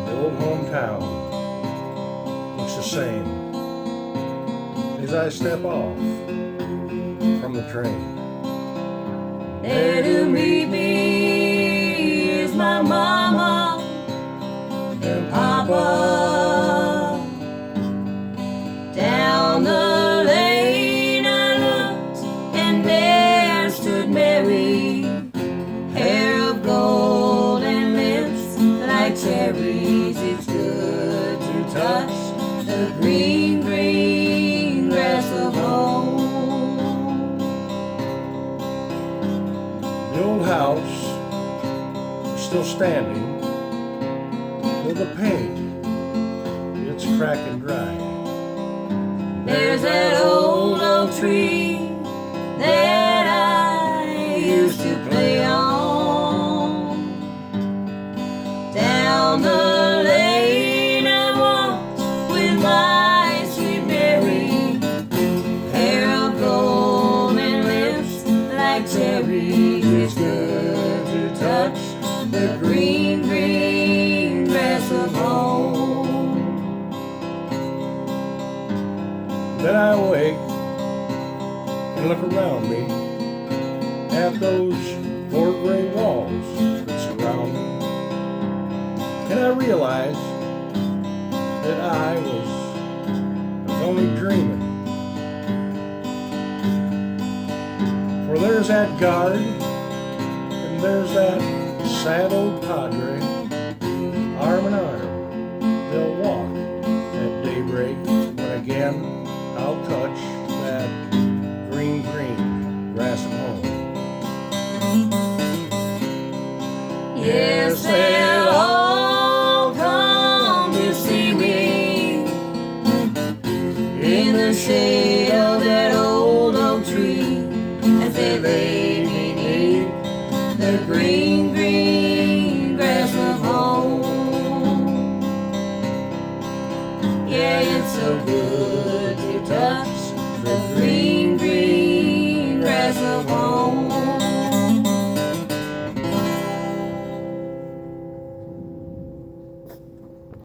The old hometown looks the same as I step off from the train. There to meet me is my mama and papa. Down the lane I looked, and there stood Mary, hair of gold and lips like cherries. It's good to touch the green, green grass of home. The old house still standing, though the paint it's cracked and dry. There's that old oak tree that I used to play on. Down the lane I walked with my sweet Mary, hair of gold and lips like cherries. It's good to touch the green, green grass of home. Then I awake and look around me at those four gray walls that surround me, and I realize that I was only dreaming. For there's that guard, and there's that sad old padre, arm in arm, they'll walk at daybreak when again I'll touch that green, green grass of home. Yes, they'll all come to see me in the shade of that old oak tree as they lay beneath the green, green grass of home. Yeah, it's so good